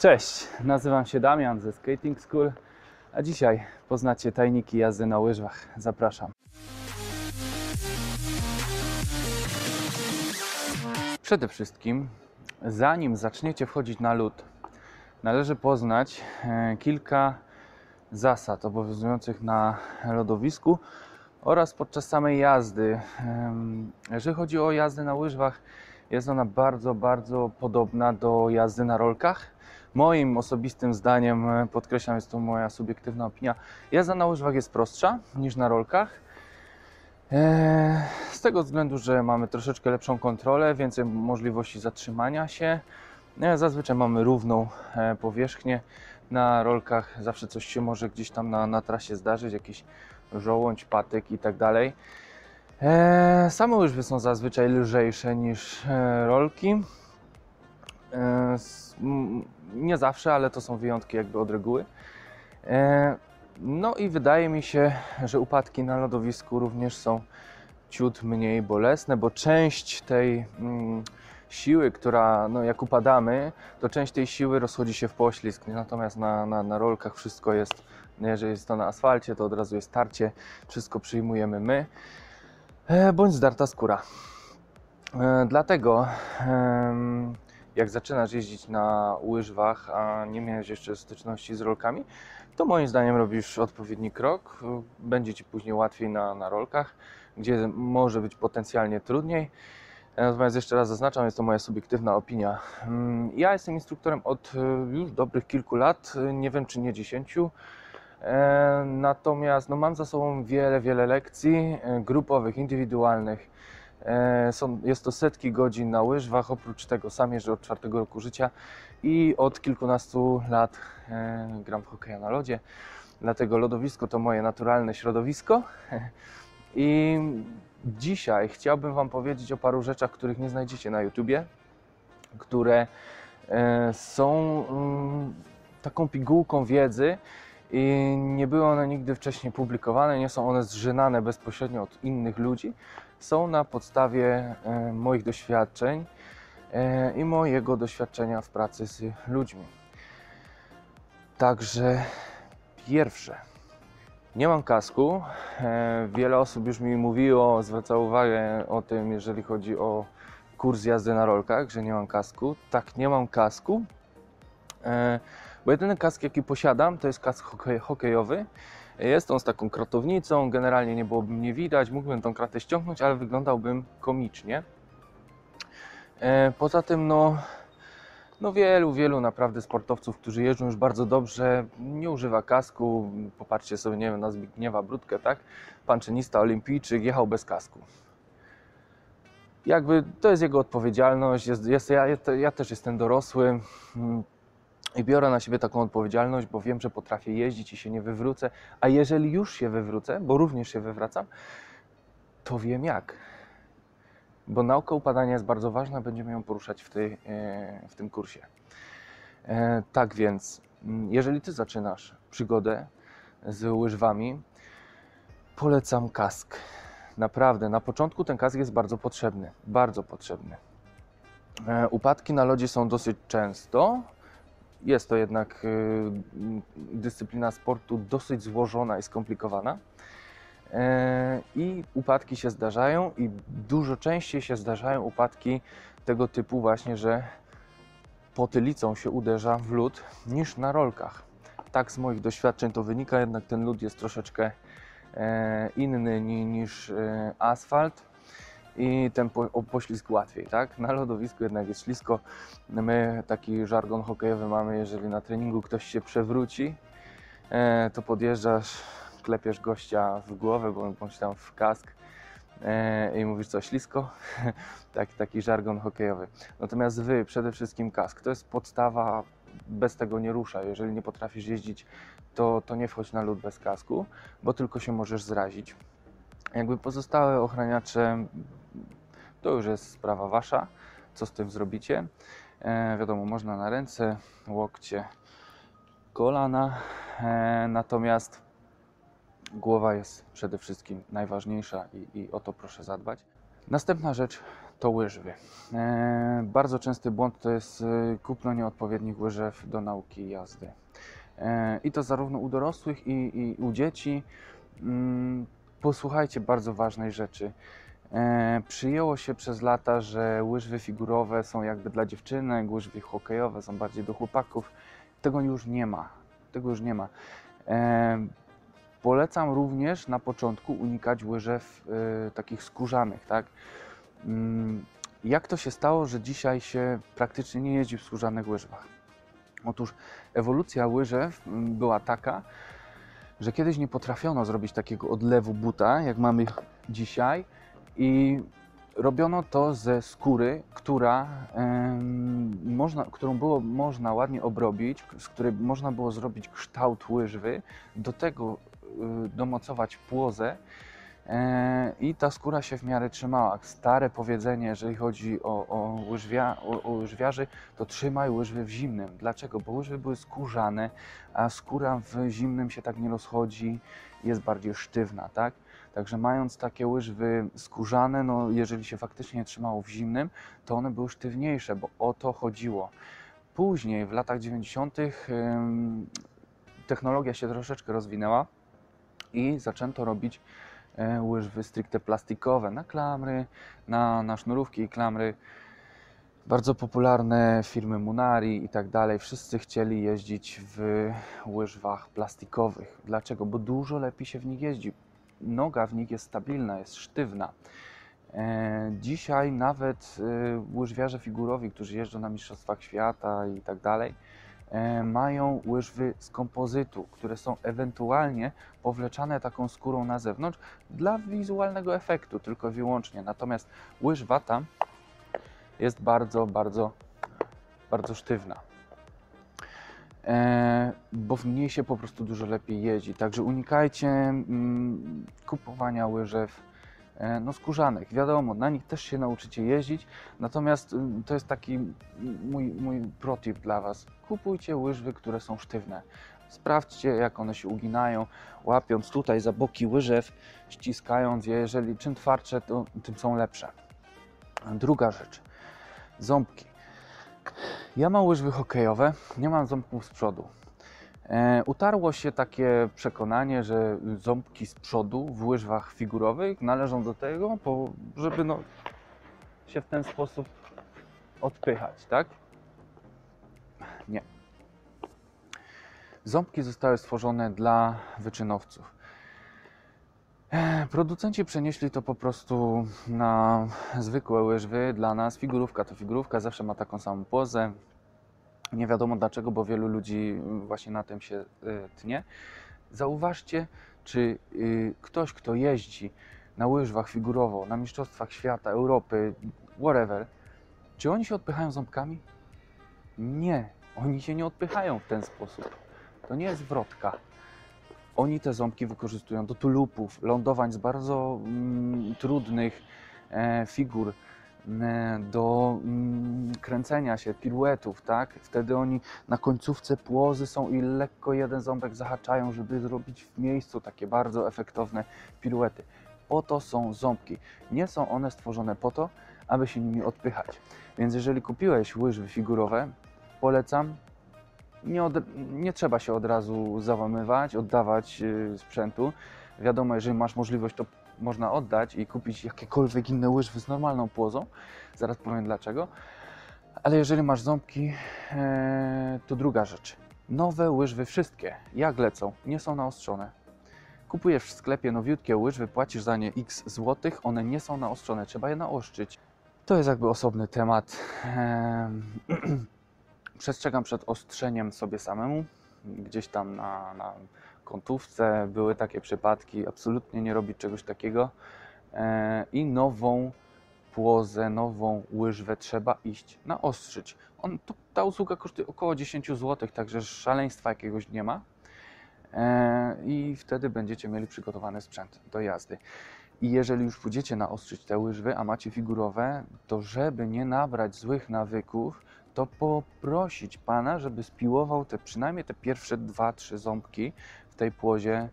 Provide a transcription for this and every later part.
Cześć, nazywam się Damian ze Skating School, a dzisiaj poznacie tajniki jazdy na łyżwach. Zapraszam. Przede wszystkim, zanim zaczniecie wchodzić na lód, należy poznać kilka zasad obowiązujących na lodowisku oraz podczas samej jazdy. Jeżeli chodzi o jazdę na łyżwach, jest ona bardzo podobna do jazdy na rolkach. Moim osobistym zdaniem, podkreślam, jest to moja subiektywna opinia, jazda na łyżwach jest prostsza niż na rolkach. Z tego względu, że mamy troszeczkę lepszą kontrolę, więcej możliwości zatrzymania się. Zazwyczaj mamy równą powierzchnię. Na rolkach zawsze coś się może gdzieś tam na trasie zdarzyć, jakiś żołądź, patyk i tak dalej. Same łyżwy są zazwyczaj lżejsze niż rolki. Nie zawsze, ale to są wyjątki jakby od reguły. No i wydaje mi się, że upadki na lodowisku również są ciut mniej bolesne, bo część tej siły, która, jak upadamy, to część tej siły rozchodzi się w poślizg, natomiast na rolkach wszystko jest, jeżeli jest to na asfalcie, to od razu jest tarcie, wszystko przyjmujemy my, bądź zdarta skóra. Dlatego jak zaczynasz jeździć na łyżwach, a nie miałeś jeszcze styczności z rolkami, to moim zdaniem robisz odpowiedni krok. Będzie Ci później łatwiej na rolkach, gdzie może być potencjalnie trudniej. Natomiast jeszcze raz zaznaczam, jest to moja subiektywna opinia. Ja jestem instruktorem od już dobrych kilku lat, nie wiem czy nie 10. Natomiast mam za sobą wiele lekcji grupowych, indywidualnych. Jest to setki godzin na łyżwach, oprócz tego sam jeżdżę od 4 roku życia i od kilkunastu lat gram w hokeja na lodzie. Dlatego lodowisko to moje naturalne środowisko. I dzisiaj chciałbym Wam powiedzieć o paru rzeczach, których nie znajdziecie na YouTubie, które są taką pigułką wiedzy i nie były one nigdy wcześniej publikowane, nie są one zżynane bezpośrednio od innych ludzi. Są na podstawie moich doświadczeń i mojego doświadczenia w pracy z ludźmi. Także pierwsze, nie mam kasku. Wiele osób już mi mówiło, zwracało uwagę o tym, jeżeli chodzi o kurs jazdy na rolkach, że nie mam kasku. Tak, nie mam kasku, bo jedyny kask, jaki posiadam, to jest kask hokejowy. Jest on z taką kratownicą, generalnie nie byłoby mnie widać, mógłbym tą kratę ściągnąć, ale wyglądałbym komicznie. Poza tym, wielu naprawdę sportowców, którzy jeżdżą już bardzo dobrze, nie używa kasku. Popatrzcie sobie, nie wiem, na Zbigniewa Brudkę, tak? Pan czynista, olimpijczyk, jechał bez kasku. Jakby to jest jego odpowiedzialność, ja też jestem dorosły. I biorę na siebie taką odpowiedzialność, bo wiem, że potrafię jeździć i się nie wywrócę. A jeżeli już się wywrócę, bo również się wywracam, to wiem jak. Bo nauka upadania jest bardzo ważna, będziemy ją poruszać w tym kursie. Tak więc, jeżeli Ty zaczynasz przygodę z łyżwami, polecam kask. Naprawdę, na początku ten kask jest bardzo potrzebny. Bardzo potrzebny. Upadki na lodzie są dosyć często. Jest to jednak dyscyplina sportu dosyć złożona i skomplikowana. I upadki się zdarzają i dużo częściej się zdarzają upadki tego typu właśnie, że potylicą się uderza w lód niż na rolkach. Tak z moich doświadczeń to wynika, jednak ten lód jest troszeczkę inny niż asfalt. I ten poślizg łatwiej, tak? Na lodowisku jednak jest ślisko. My taki żargon hokejowy mamy, jeżeli na treningu ktoś się przewróci, to podjeżdżasz, klepiesz gościa w głowę, bądź tam w kask i mówisz, co, ślisko? Taki żargon hokejowy. Natomiast Wy, przede wszystkim kask, to jest podstawa, bez tego nie ruszaj. Jeżeli nie potrafisz jeździć, to nie wchodź na lód bez kasku, bo tylko się możesz zrazić. Jakby pozostałe ochraniacze, to już jest sprawa Wasza, co z tym zrobicie. Wiadomo, można na ręce, łokcie, kolana, natomiast głowa jest przede wszystkim najważniejsza i o to proszę zadbać. Następna rzecz to łyżwy. Bardzo częsty błąd to jest kupno nieodpowiednich łyżew do nauki jazdy. I to zarówno u dorosłych i u dzieci. Posłuchajcie bardzo ważnej rzeczy. Przyjęło się przez lata, że łyżwy figurowe są jakby dla dziewczynek, łyżwy hokejowe są bardziej do chłopaków. Tego już nie ma. Tego już nie ma. Polecam również na początku unikać łyżew takich skórzanych, tak? Jak to się stało, że dzisiaj się praktycznie nie jeździ w skórzanych łyżwach? Otóż ewolucja łyżew była taka, że kiedyś nie potrafiono zrobić takiego odlewu buta, jak mamy dzisiaj, i robiono to ze skóry, którą było można ładnie obrobić, z której można było zrobić kształt łyżwy, do tego domocować płozę i ta skóra się w miarę trzymała. Stare powiedzenie, jeżeli chodzi o łyżwiarzy, to trzymaj łyżwy w zimnym. Dlaczego? Bo łyżwy były skórzane, a skóra w zimnym się tak nie rozchodzi, jest bardziej sztywna, tak? Także mając takie łyżwy skórzane, no jeżeli się faktycznie trzymało w zimnym, to one były sztywniejsze, bo o to chodziło. Później, w latach 90. technologia się troszeczkę rozwinęła i zaczęto robić łyżwy stricte plastikowe na klamry, na sznurówki i klamry. Bardzo popularne firmy Munari i tak dalej. Wszyscy chcieli jeździć w łyżwach plastikowych. Dlaczego? Bo dużo lepiej się w nich jeździ. Noga w nich jest stabilna, jest sztywna. Dzisiaj nawet łyżwiarze figurowi, którzy jeżdżą na Mistrzostwach Świata i tak dalej, mają łyżwy z kompozytu, które są ewentualnie powleczane taką skórą na zewnątrz dla wizualnego efektu, tylko i wyłącznie. Natomiast łyżwa ta jest bardzo, bardzo, bardzo sztywna, bo w niej się po prostu dużo lepiej jeździ. Także unikajcie kupowania łyżew skórzanych. Wiadomo, na nich też się nauczycie jeździć, natomiast to jest taki mój protip dla Was. Kupujcie łyżwy, które są sztywne. Sprawdźcie, jak one się uginają, łapiąc tutaj za boki łyżew, ściskając je. Jeżeli czym twardsze, to tym są lepsze. Druga rzecz. Ząbki. Ja mam łyżwy hokejowe, nie mam ząbków z przodu. Utarło się takie przekonanie, że ząbki z przodu w łyżwach figurowych należą do tego, żeby się w ten sposób odpychać, tak? Nie. Ząbki zostały stworzone dla wyczynowców. Producenci przenieśli to po prostu na zwykłe łyżwy. Dla nas figurówka to figurówka, zawsze ma taką samą pozę. Nie wiadomo dlaczego, bo wielu ludzi właśnie na tym się tnie. Zauważcie, czy ktoś, kto jeździ na łyżwach figurowo, na Mistrzostwach Świata, Europy, whatever, czy oni się odpychają ząbkami? Nie, oni się nie odpychają w ten sposób. To nie jest wrotka. Oni te ząbki wykorzystują do tulupów, lądowań z bardzo trudnych figur, do kręcenia się, piruetów, tak? Wtedy oni na końcówce płozy są i lekko jeden ząbek zahaczają, żeby zrobić w miejscu takie bardzo efektowne piruety. Po to są ząbki. Nie są one stworzone po to, aby się nimi odpychać. Więc jeżeli kupiłeś łyżwy figurowe, polecam, nie trzeba się od razu załamywać, oddawać sprzętu. Wiadomo, jeżeli masz możliwość, to można oddać i kupić jakiekolwiek inne łyżwy z normalną płozą. Zaraz powiem dlaczego. Ale jeżeli masz ząbki, to druga rzecz. Nowe łyżwy wszystkie, jak lecą, nie są naostrzone. Kupujesz w sklepie nowiutkie łyżwy, płacisz za nie x złotych, one nie są naostrzone, trzeba je naostrzyć. To jest jakby osobny temat. Przestrzegam przed ostrzeniem sobie samemu. Gdzieś tam na kątówce były takie przypadki, absolutnie nie robić czegoś takiego. I nową płozę, nową łyżwę trzeba iść naostrzyć. Ta usługa kosztuje około 10 zł, także szaleństwa jakiegoś nie ma. I wtedy będziecie mieli przygotowany sprzęt do jazdy. I jeżeli już pójdziecie naostrzyć te łyżwy, a macie figurowe, to żeby nie nabrać złych nawyków, to poprosić Pana, żeby spiłował przynajmniej te pierwsze 2-3 ząbki w tej płozie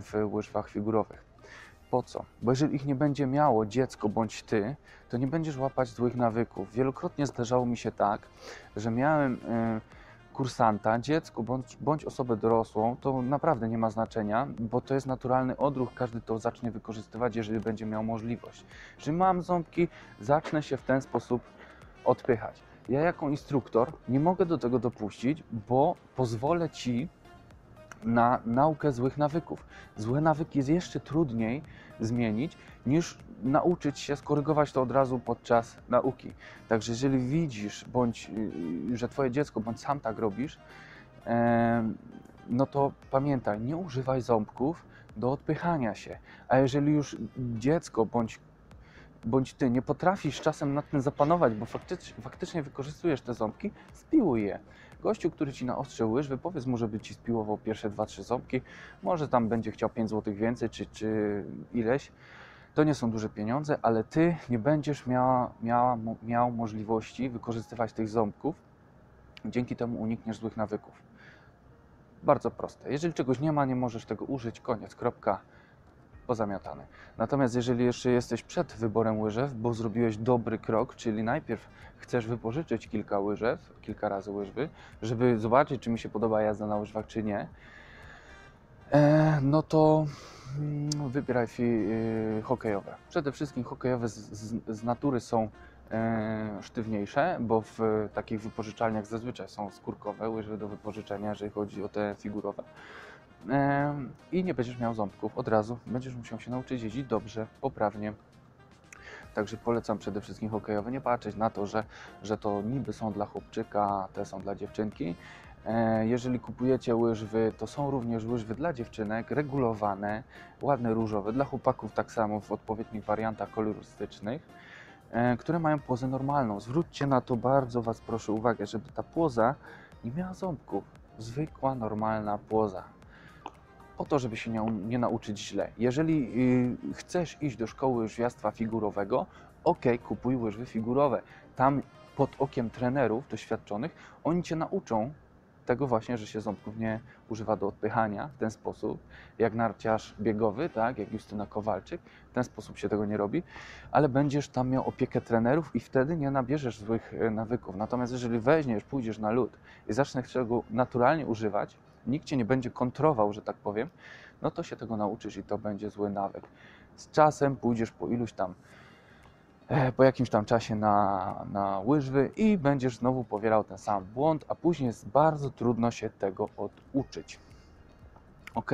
w łyżwach figurowych. Po co? Bo jeżeli ich nie będzie miało dziecko bądź ty, to nie będziesz łapać złych nawyków. Wielokrotnie zdarzało mi się tak, że miałem kursanta, dziecko bądź osobę dorosłą, to naprawdę nie ma znaczenia, bo to jest naturalny odruch, każdy to zacznie wykorzystywać, jeżeli będzie miał możliwość. Jeżeli mam ząbki, zacznę się w ten sposób odpychać. Ja jako instruktor nie mogę do tego dopuścić, bo pozwolę ci na naukę złych nawyków. Złe nawyki jest jeszcze trudniej zmienić, niż nauczyć się skorygować to od razu podczas nauki. Także jeżeli widzisz, że twoje dziecko, bądź sam tak robisz, no to pamiętaj, nie używaj ząbków do odpychania się. A jeżeli już dziecko bądź ty nie potrafisz czasem nad tym zapanować, bo faktycznie wykorzystujesz te ząbki, spiłuj je. Gościu, który ci naostrzył łyżwy, powiedz mu, żeby ci spiłował pierwsze 2-3 ząbki, może tam będzie chciał 5 zł więcej, czy ileś. To nie są duże pieniądze, ale ty nie będziesz miał możliwości wykorzystywać tych ząbków, dzięki temu unikniesz złych nawyków. Bardzo proste. Jeżeli czegoś nie ma, nie możesz tego użyć, koniec, kropka. Pozamiatane. Natomiast jeżeli jeszcze jesteś przed wyborem łyżew, bo zrobiłeś dobry krok, czyli najpierw chcesz wypożyczyć kilka razy łyżwy, żeby zobaczyć, czy mi się podoba jazda na łyżwach, czy nie, no to wybieraj hokejowe. Przede wszystkim hokejowe z natury są sztywniejsze, bo w takich wypożyczalniach zazwyczaj są skórkowe łyżwy do wypożyczenia, jeżeli chodzi o te figurowe. I nie będziesz miał ząbków od razu, będziesz musiał się nauczyć jeździć dobrze, poprawnie. Także polecam przede wszystkim hokejowe, nie patrzeć na to, że to niby są dla chłopczyka, te są dla dziewczynki. Jeżeli kupujecie łyżwy, to są również łyżwy dla dziewczynek, regulowane, ładne, różowe, dla chłopaków tak samo w odpowiednich wariantach kolorystycznych, które mają pozę normalną. Zwróćcie na to, bardzo Was proszę uwagę, żeby ta poza nie miała ząbków. Zwykła, normalna poza. Po to, żeby się nie nauczyć źle. Jeżeli chcesz iść do szkoły łyżwiarstwa figurowego, ok, kupuj łyżwy figurowe. Tam pod okiem trenerów doświadczonych, oni Cię nauczą tego właśnie, że się ząbków nie używa do odpychania w ten sposób, jak narciarz biegowy, tak, jak Justyna Kowalczyk, w ten sposób się tego nie robi, ale będziesz tam miał opiekę trenerów i wtedy nie nabierzesz złych nawyków. Natomiast jeżeli pójdziesz na lód i zaczniesz tego naturalnie używać, nikt Cię nie będzie kontrował, że tak powiem, no to się tego nauczysz i to będzie zły nawyk. Z czasem pójdziesz po jakimś tam czasie na łyżwy i będziesz znowu powielał ten sam błąd, a później jest bardzo trudno się tego oduczyć. Ok.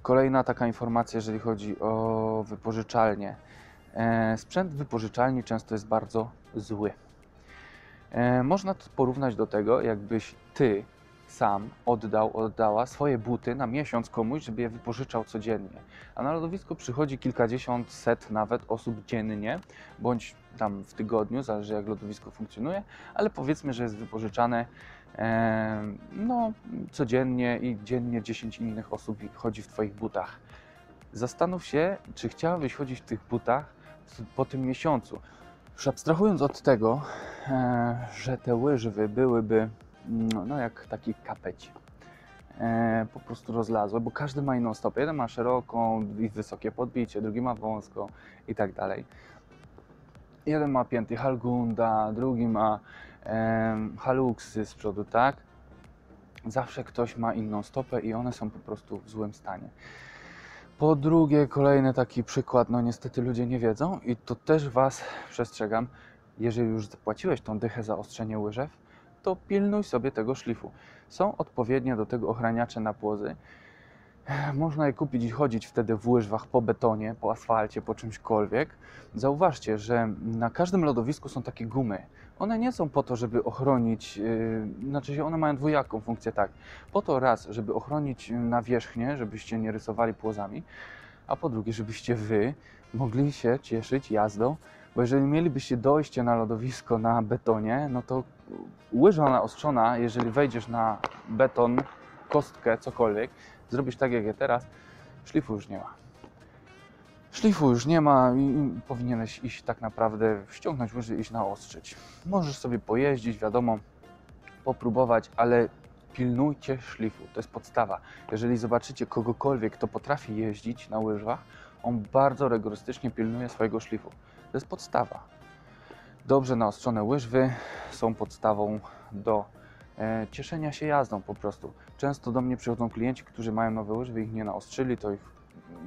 Kolejna taka informacja, jeżeli chodzi o wypożyczalnię. Sprzęt wypożyczalni często jest bardzo zły. Można to porównać do tego, jakbyś ty sam oddała swoje buty na miesiąc komuś, żeby je wypożyczał codziennie. A na lodowisko przychodzi kilkadziesiąt, set nawet osób dziennie, bądź tam w tygodniu, zależy jak lodowisko funkcjonuje, ale powiedzmy, że jest wypożyczane codziennie i dziennie 10 innych osób chodzi w Twoich butach. Zastanów się, czy chciałabyś chodzić w tych butach po tym miesiącu. Już abstrahując od tego, że te łyżwy byłyby jak taki kapeć, po prostu rozlazłe, bo każdy ma inną stopę. Jeden ma szeroką i wysokie podbicie, drugi ma wąską i tak dalej. Jeden ma pięty Halgunda, drugi ma haluksy z przodu, tak? Zawsze ktoś ma inną stopę i one są po prostu w złym stanie. Po drugie, kolejny taki przykład, niestety ludzie nie wiedzą i to też Was przestrzegam, jeżeli już zapłaciłeś tą dychę za ostrzenie łyżew, to pilnuj sobie tego szlifu. Są odpowiednie do tego ochraniacze na płozy. Można je kupić i chodzić wtedy w łyżwach po betonie, po asfalcie, po czymśkolwiek. Zauważcie, że na każdym lodowisku są takie gumy. One nie są po to, żeby ochronić, one mają dwojaką funkcję, tak. Po to raz, żeby ochronić nawierzchnię, żebyście nie rysowali płozami, a po drugie, żebyście Wy mogli się cieszyć jazdą, bo jeżeli mielibyście dojście na lodowisko na betonie, no to łyżwa naostrzona, jeżeli wejdziesz na beton, kostkę, cokolwiek, zrobisz tak jak ja teraz, szlifu już nie ma. Szlifu już nie ma i powinieneś iść tak naprawdę, ściągnąć łyżwy i iść naostrzyć. Możesz sobie pojeździć, wiadomo, popróbować, ale pilnujcie szlifu, to jest podstawa. Jeżeli zobaczycie kogokolwiek, kto potrafi jeździć na łyżwach, on bardzo rygorystycznie pilnuje swojego szlifu. To jest podstawa. Dobrze naostrzone łyżwy są podstawą do cieszenia się jazdą po prostu. Często do mnie przychodzą klienci, którzy mają nowe łyżwy, ich nie naostrzyli, to ich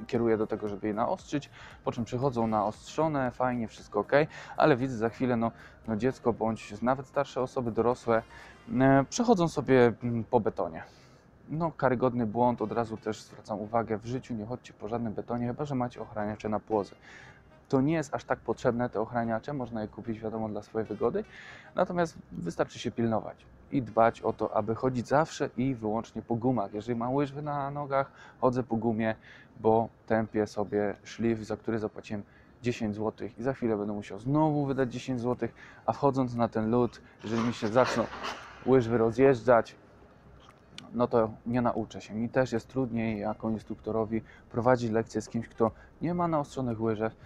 kieruję do tego, żeby je naostrzyć, po czym przychodzą naostrzone, fajnie, wszystko ok, ale widzę za chwilę, no dziecko bądź nawet starsze osoby, dorosłe, przechodzą sobie po betonie. No, karygodny błąd, od razu też zwracam uwagę, w życiu nie chodźcie po żadnym betonie, chyba że macie ochraniacze na płozy. To nie jest aż tak potrzebne, te ochraniacze, można je kupić, wiadomo, dla swojej wygody, natomiast wystarczy się pilnować i dbać o to, aby chodzić zawsze i wyłącznie po gumach. Jeżeli mam łyżwy na nogach, chodzę po gumie, bo tępię sobie szlif, za który zapłaciłem 10 zł i za chwilę będę musiał znowu wydać 10 zł, a wchodząc na ten lód, jeżeli mi się zaczną łyżwy rozjeżdżać, no to nie nauczę się. Mi też jest trudniej jako instruktorowi prowadzić lekcję z kimś, kto nie ma naostrzonych łyżew.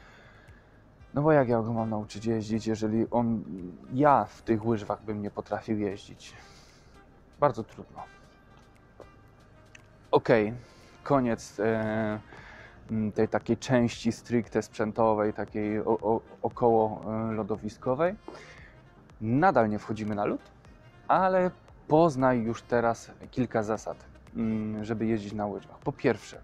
No bo jak ja go mam nauczyć jeździć, jeżeli ja w tych łyżwach bym nie potrafił jeździć? Bardzo trudno. Ok, koniec tej takiej części stricte sprzętowej, takiej około lodowiskowej. Nadal nie wchodzimy na lód, ale poznaj już teraz kilka zasad, żeby jeździć na łyżwach. Po pierwsze,